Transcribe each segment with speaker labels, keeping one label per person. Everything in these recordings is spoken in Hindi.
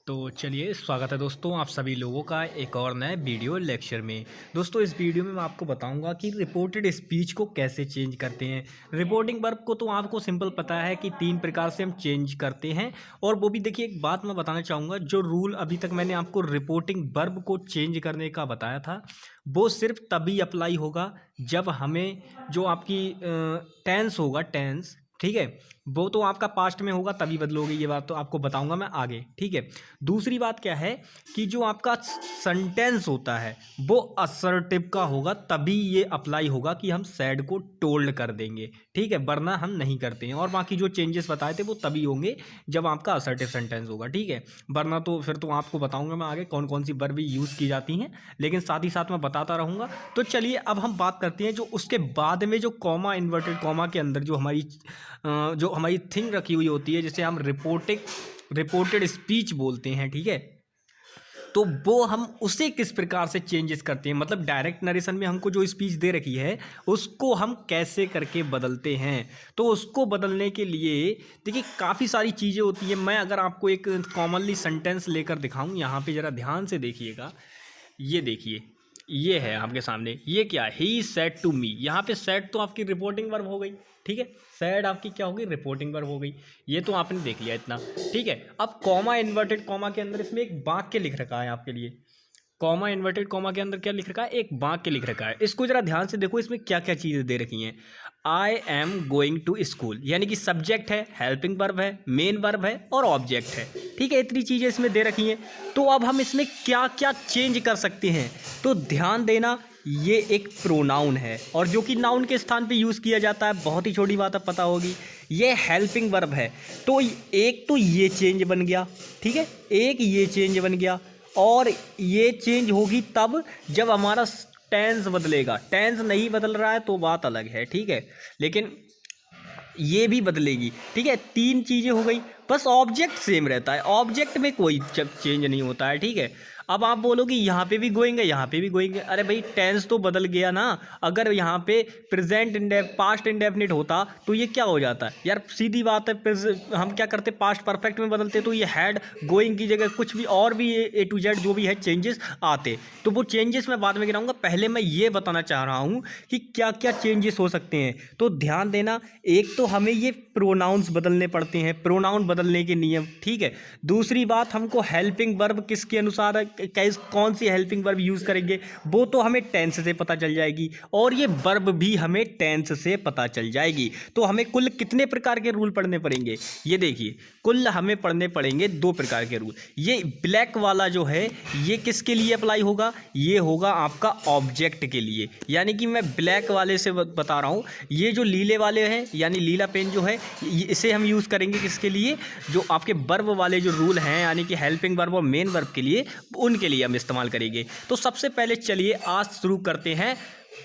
Speaker 1: तो चलिए स्वागत है दोस्तों आप सभी लोगों का एक और नए वीडियो लेक्चर में। दोस्तों इस वीडियो में मैं आपको बताऊंगा कि रिपोर्टेड स्पीच को कैसे चेंज करते हैं। रिपोर्टिंग वर्ब को तो आपको सिंपल पता है कि 3 प्रकार से हम चेंज करते हैं। और वो भी देखिए एक बात मैं बताना चाहूँगा, जो रूल अभी तक मैंने आपको रिपोर्टिंग वर्ब को चेंज करने का बताया था वो सिर्फ तभी अप्लाई होगा जब हमें जो आपकी टेंस होगा, टेंस, ठीक है, वो तो आपका पास्ट में होगा तभी बदलोगे। ये बात तो आपको बताऊंगा मैं आगे, ठीक है। दूसरी बात क्या है कि जो आपका सेंटेंस होता है वो असर्टिव का होगा, तभी ये अप्लाई होगा कि हम सैड को टोल्ड कर देंगे, ठीक है, वरना हम नहीं करते हैं। और बाकी जो चेंजेस बताए थे वो तभी होंगे जब आपका असर्टिव सेंटेंस होगा, ठीक है, वरना तो फिर तो आपको बताऊंगा मैं आगे कौन कौन सी वर्ब यूज़ की जाती हैं, लेकिन साथ ही साथ मैं बताता रहूँगा। तो चलिए अब हम बात करते हैं जो उसके बाद में जो कॉमा, इन्वर्टेड कॉमा के अंदर जो हमारी थिंग रखी हुई होती है, जिसे हम रिपोर्टेड स्पीच बोलते हैं, ठीक है। तो वो हम उसे किस प्रकार से चेंजेस करते हैं, मतलब डायरेक्ट नरेशन में हमको जो स्पीच दे रखी है उसको हम कैसे करके बदलते हैं। तो उसको बदलने के लिए देखिए काफ़ी सारी चीज़ें होती हैं। मैं अगर आपको एक कॉमनली सेंटेंस लेकर दिखाऊं, यहाँ पे ज़रा ध्यान से देखिएगा। ये देखिए, ये है आपके सामने, ये क्या है, ही सेड टू मी। यहाँ पे सेड तो आपकी रिपोर्टिंग वर्ब हो गई, ठीक है, सेड आपकी क्या होगी, रिपोर्टिंग वर्ब हो गई। ये तो आपने देख लिया इतना, ठीक है। अब कॉमा, इन्वर्टेड कॉमा के अंदर इसमें एक वाक्य लिख रखा है आपके लिए। कॉमा, इन्वर्टेड कॉमा के अंदर क्या लिख रखा है, एक वाक्य लिख रखा है। इसको जरा ध्यान से देखो, इसमें क्या क्या चीज़ें दे रखी हैं। I am going to school, यानी कि सब्जेक्ट है, हेल्पिंग वर्ब है, मेन वर्ब है और ऑब्जेक्ट है, ठीक है। इतनी चीज़ें इसमें दे रखी हैं। तो अब हम इसमें क्या क्या चेंज कर सकते हैं, तो ध्यान देना, ये एक प्रोनाउन है और जो कि नाउन के स्थान पे यूज़ किया जाता है। बहुत ही छोटी बात अब पता होगी, ये हेल्पिंग वर्ब है। तो एक तो ये चेंज बन गया, ठीक है, एक ये चेंज बन गया। और ये चेंज होगी तब जब हमारा टेंस बदलेगा। टेंस नहीं बदल रहा है तो बात अलग है, ठीक है, लेकिन ये भी बदलेगी, ठीक है। 3 चीज़ें हो गई, बस ऑब्जेक्ट सेम रहता है, ऑब्जेक्ट में कोई चेंज नहीं होता है, ठीक है। अब आप बोलोगे यहाँ पे भी गोइंग है, यहाँ पे भी गोइंग है। अरे भाई टेंस तो बदल गया ना। अगर यहाँ पे प्रेजेंट पास्ट इंडेफिनिट होता तो ये क्या हो जाता है यार, सीधी बात है, हम क्या करते, पास्ट परफेक्ट में बदलते, तो ये हैड गोइंग की जगह कुछ भी और भी ए टू जेड जो भी है चेंजेस आते। तो वो चेंजेस मैं बाद में गिनाऊंगा, पहले मैं ये बताना चाह रहा हूँ कि क्या क्या चेंजेस हो सकते हैं। तो ध्यान देना, एक तो हमें ये प्रोनाउंस बदलने पड़ते हैं, प्रोनाउन बदलने के नियम, ठीक है। दूसरी बात, हमको हेल्पिंग वर्ब किसके अनुसार है, कौन सी हेल्पिंग वर्ब यूज़ करेंगे, वो तो हमें टेंस से पता चल जाएगी, और ये वर्ब भी हमें टेंस से पता चल जाएगी। तो हमें कुल कितने प्रकार के रूल पढ़ने पड़ेंगे, ये देखिए, कुल हमें पढ़ने पड़ेंगे 2 प्रकार के रूल। ये ब्लैक वाला जो है ये किसके लिए अप्लाई होगा, ये होगा आपका ऑब्जेक्ट के लिए, यानी कि मैं ब्लैक वाले से बता रहा हूँ। ये जो लीले वाले हैं, यानी लीला पेन जो है, इसे हम यूज़ करेंगे किसके लिए, जो आपके वर्ब वाले जो रूल हैं, यानी कि हेल्पिंग वर्ब और मेन वर्ब के लिए, उनके लिए हम इस्तेमाल करेंगे। तो सबसे पहले चलिए आज शुरू करते हैं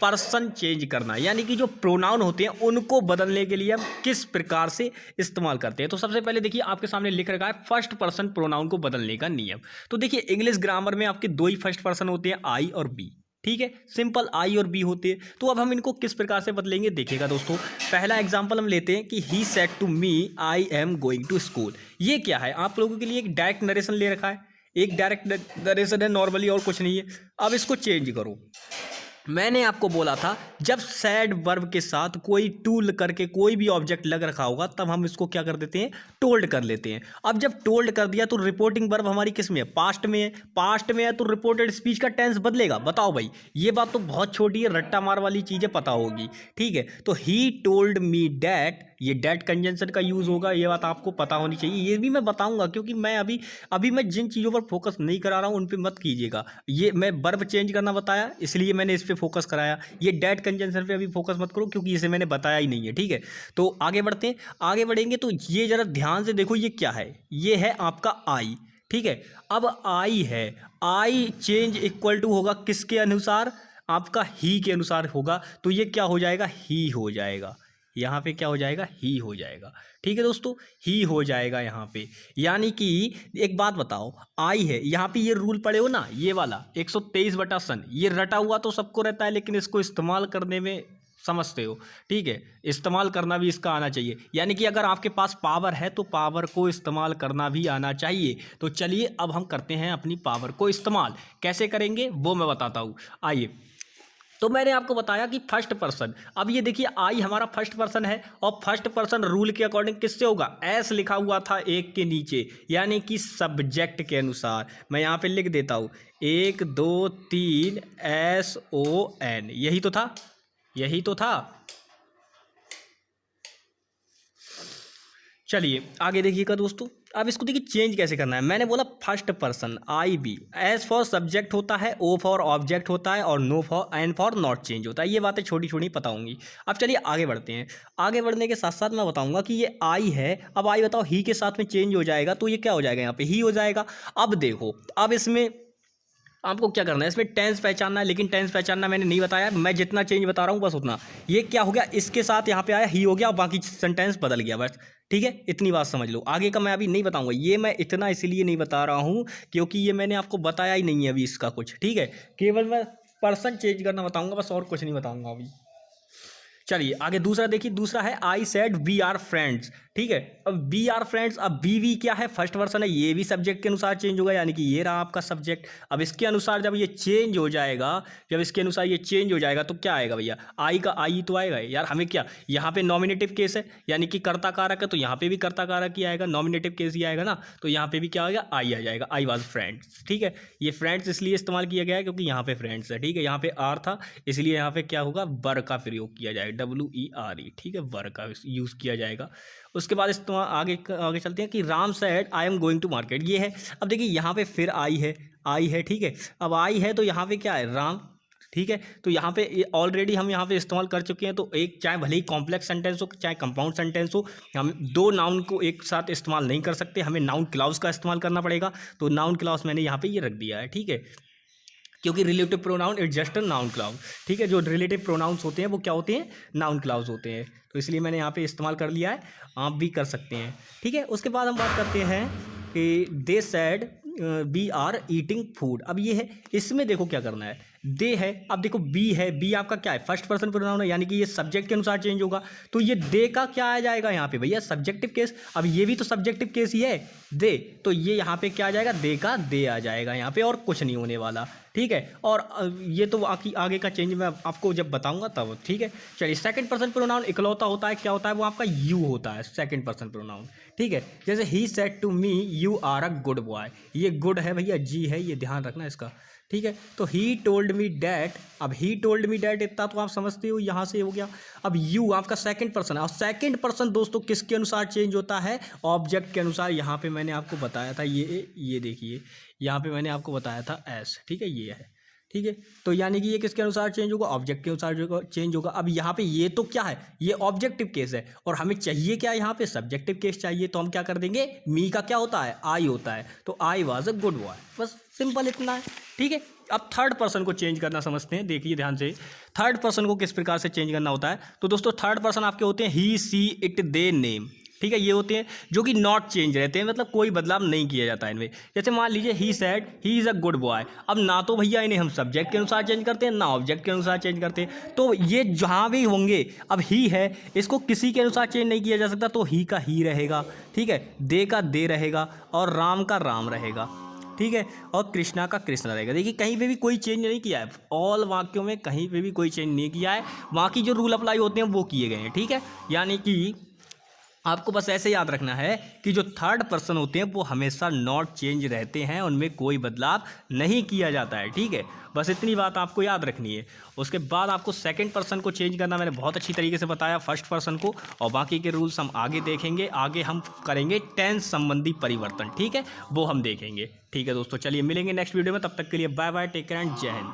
Speaker 1: पर्सन चेंज करना, यानी कि जो प्रोनाउन होते हैं उनको बदलने के लिए हम किस प्रकार से इस्तेमाल करते हैं। तो सबसे पहले देखिए आपके सामने लिख रखा है फर्स्ट पर्सन प्रोनाउन को बदलने का नियम। तो देखिए इंग्लिश ग्रामर में आपके 2 ही फर्स्ट पर्सन होते हैं, आई और बी, ठीक है, सिंपल आई और बी होते हैं। तो अब हम इनको किस प्रकार से बदलेंगे देखिएगा दोस्तों। पहला एग्जांपल हम लेते हैं कि he said to me I am going to school. ये क्या है, आप लोगों के लिए एक डायरेक्ट नरेशन ले रखा है, एक डायरेक्ट नरेशन है नॉर्मली, और कुछ नहीं है। अब इसको चेंज करो। मैंने आपको बोला था जब सैड वर्ब के साथ कोई टूल करके कोई भी ऑब्जेक्ट लग रखा होगा तब हम इसको क्या कर देते हैं, टोल्ड कर लेते हैं। अब जब टोल्ड कर दिया तो रिपोर्टिंग वर्ब हमारी किस में है, पास्ट में है। पास्ट में है तो रिपोर्टेड स्पीच का टेंस बदलेगा। बताओ भाई, ये बात तो बहुत छोटी है, रट्टा मार वाली चीज़ें पता होगी, ठीक है। तो ही टोल्ड मी डैट, ये डैट कंजंक्शन का यूज़ होगा, ये बात आपको पता होनी चाहिए। ये भी मैं बताऊंगा क्योंकि मैं अभी मैं जिन चीज़ों पर फोकस नहीं करा रहा हूँ उन पे मत कीजिएगा। ये मैं वर्ब चेंज करना बताया इसलिए मैंने इस पे फोकस कराया, ये डैट कंजंक्शन पे अभी फोकस मत करो क्योंकि इसे मैंने बताया ही नहीं है, ठीक है। तो आगे बढ़ते हैं, आगे बढ़ेंगे तो ये जरा ध्यान से देखो, ये क्या है, ये है आपका आई, ठीक है। अब आई है, आई चेंज इक्वल टू होगा किसके अनुसार, आपका ही के अनुसार होगा। तो ये क्या हो जाएगा, ही हो जाएगा। यहाँ पे क्या हो जाएगा, ही हो जाएगा, ठीक है दोस्तों, ही हो जाएगा यहाँ पे। यानी कि एक बात बताओ, आई है, यहाँ पे ये रूल पढ़े हो ना, ये वाला 123/सन, ये रटा हुआ तो सबको रहता है लेकिन इसको इस्तेमाल करने में समझते हो, ठीक है। इस्तेमाल करना भी इसका आना चाहिए, यानी कि अगर आपके पास पावर है तो पावर को इस्तेमाल करना भी आना चाहिए। तो चलिए अब हम करते हैं अपनी पावर को इस्तेमाल। कैसे करेंगे वो मैं बताता हूँ, आइए। तो मैंने आपको बताया कि फर्स्ट पर्सन, अब ये देखिए आई हमारा फर्स्ट पर्सन है, और फर्स्ट पर्सन रूल के अकॉर्डिंग किससे होगा, एस लिखा हुआ था एक के नीचे, यानी कि सब्जेक्ट के अनुसार। मैं यहाँ पे लिख देता हूँ 1 2 3 SON, यही तो था, यही तो था। चलिए आगे देखिएगा दोस्तों, अब इसको देखिए चेंज कैसे करना है। मैंने बोला first person IB, S for subject होता है, O फॉर ऑब्जेक्ट होता है, और no for N for not change होता है। ये बातें छोटी छोटी पता होंगी। अब चलिए आगे बढ़ते हैं। आगे बढ़ने के साथ साथ मैं बताऊंगा कि ये आई है, अब आई बताओ ही के साथ में चेंज हो जाएगा, तो ये क्या हो जाएगा, यहाँ पे ही हो जाएगा। अब देखो, अब इसमें आपको क्या करना है, इसमें टेंस पहचानना है, लेकिन टेंस पहचानना मैंने नहीं बताया, मैं जितना चेंज बता रहा हूँ बस उतना। ये क्या हो गया, इसके साथ यहाँ पे आया ही हो गया, बाकी सेंटेंस बदल गया बस, ठीक है। इतनी बात समझ लो, आगे का मैं अभी नहीं बताऊंगा। ये मैं इतना इसलिए नहीं बता रहा हूँ क्योंकि ये मैंने आपको बताया ही नहीं है अभी इसका कुछ, ठीक है। केवल मैं पर्सन चेंज करना बताऊँगा बस, और कुछ नहीं बताऊँगा अभी। चलिए आगे दूसरा देखिए, दूसरा है I said we are friends, ठीक है। अब वी आर फ्रेंड्स, अब वी क्या है, फर्स्ट पर्सन है, ये भी सब्जेक्ट के अनुसार चेंज होगा, यानी कि ये रहा आपका सब्जेक्ट। अब इसके अनुसार जब ये चेंज हो जाएगा, जब इसके अनुसार ये चेंज हो जाएगा तो क्या आएगा भैया, आई का आई तो आएगा यार। हमें क्या, यहाँ पे नॉमिनेटिव केस है, यानी कि कर्ता कारक है, तो यहाँ पे भी कर्ता कारक ही आएगा, नॉमिनेटिव केस ही आएगा ना, तो यहाँ पे भी क्या आएगा, आई आ जाएगा, आई वॉज फ्रेंड्स, ठीक है। ये फ्रेंड्स इसलिए इस्तेमाल किया गया है क्योंकि यहाँ पे फ्रेंड्स है, ठीक है। यहाँ पे आर था, इसलिए यहाँ पे क्या होगा, वर का प्रयोग किया जाएगा, WERE, ठीक है, वर का यूज़ किया जाएगा। उसके बाद इस्तेमाल आगे आगे चलते हैं कि Ram said I am going to market, ये है। अब देखिए यहाँ पे फिर आई है, ठीक है। अब आई है तो यहाँ पे क्या है, राम, ठीक है। तो यहाँ पे ऑलरेडी हम यहाँ पे इस्तेमाल कर चुके हैं, तो एक चाहे भले ही कॉम्प्लेक्स सेंटेंस हो चाहे कंपाउंड सेंटेंस हो, हम दो नाउन को एक साथ इस्तेमाल नहीं कर सकते, हमें नाउन क्लाउज का इस्तेमाल करना पड़ेगा। तो नाउन क्लाउज मैंने यहाँ पे ये रख दिया है, ठीक है, क्योंकि relative pronoun it just a noun clause, ठीक है। जो रिलेटिव प्रोनाउंस होते हैं वो क्या होते हैं, नाउन क्लाउज होते हैं, तो इसलिए मैंने यहाँ पे इस्तेमाल कर लिया है, आप भी कर सकते हैं, ठीक है। उसके बाद हम बात करते हैं कि they said we are eating food. अब ये है, इसमें देखो क्या करना है, दे है, अब देखो बी है, बी आपका क्या है, फर्स्ट पर्सन प्रोनाउन है, यानी कि ये सब्जेक्ट के अनुसार चेंज होगा, तो ये दे का क्या आ जाएगा यहाँ पे भैया, सब्जेक्टिव केस। अब ये भी तो सब्जेक्टिव केस ही है, दे, तो ये यहाँ पे क्या आ जाएगा, दे का दे आ जाएगा यहाँ पे, और कुछ नहीं होने वाला, ठीक है। और ये तो आगे का चेंज मैं आपको जब बताऊंगा तब, ठीक है। चलिए सेकंड पर्सन प्रोनाउन इकलौता होता है, क्या होता है वो आपका यू होता है, सेकंड पर्सन प्रोनाउन, ठीक है। जैसे he said to me you are a good boy, ये गुड है भैया, जी है, ये ध्यान रखना इसका, ठीक है। तो ही टोल्ड मी डैट, अब ही टोल्ड मी डैट इतना तो आप समझते हो, यहाँ से हो गया। अब यू आपका सेकंड पर्सन है, और सेकंड पर्सन दोस्तों किसके अनुसार चेंज होता है, ऑब्जेक्ट के अनुसार। यहाँ पे मैंने आपको बताया था, ये देखिए, यहाँ पे मैंने आपको बताया था एस, ठीक है, ये है, ठीक है। तो यानी कि ये किसके अनुसार चेंज होगा, ऑब्जेक्ट के अनुसार जो चेंज होगा। अब यहाँ पे ये तो क्या है, ये ऑब्जेक्टिव केस है, और हमें चाहिए क्या, यहाँ पे सब्जेक्टिव केस चाहिए, तो हम क्या कर देंगे, मी का क्या होता है, आई होता है, तो I was a good boy, बस सिंपल इतना है, ठीक है। अब थर्ड पर्सन को चेंज करना समझते हैं, देखिए ध्यान से, थर्ड पर्सन को किस प्रकार से चेंज करना होता है। तो दोस्तों थर्ड पर्सन आपके होते हैं ही, सी, इट, दे, नेम, ठीक है। ये होते हैं जो कि नॉट चेंज रहते हैं, मतलब कोई बदलाव नहीं किया जाता है इनमें। जैसे मान लीजिए he said he is a good boy, अब ना तो भैया इन्हें हम सब्जेक्ट के अनुसार चेंज करते हैं, ना ऑब्जेक्ट के अनुसार चेंज करते हैं, तो ये जहाँ भी होंगे, अब ही है, इसको किसी के अनुसार चेंज नहीं किया जा सकता, तो ही का ही रहेगा, ठीक है, दे का दे रहेगा, और राम का राम रहेगा, ठीक है, और कृष्णा का कृष्णा रहेगा। देखिए कहीं पे भी कोई चेंज नहीं किया है, ऑल वाक्यों में कहीं पे भी कोई चेंज नहीं किया है, बाकी जो रूल अप्लाई होते हैं वो किए गए हैं, ठीक है। यानी कि आपको बस ऐसे याद रखना है कि जो थर्ड पर्सन होते हैं वो हमेशा नॉट चेंज रहते हैं, उनमें कोई बदलाव नहीं किया जाता है, ठीक है। बस इतनी बात आपको याद रखनी है। उसके बाद आपको सेकंड पर्सन को चेंज करना मैंने बहुत अच्छी तरीके से बताया, फर्स्ट पर्सन को, और बाकी के रूल्स हम आगे देखेंगे। आगे हम करेंगे टेंस संबंधी परिवर्तन, ठीक है, वो हम देखेंगे, ठीक है दोस्तों। चलिए मिलेंगे नेक्स्ट वीडियो में, तब तक के लिए bye bye, take care and जय हिंद।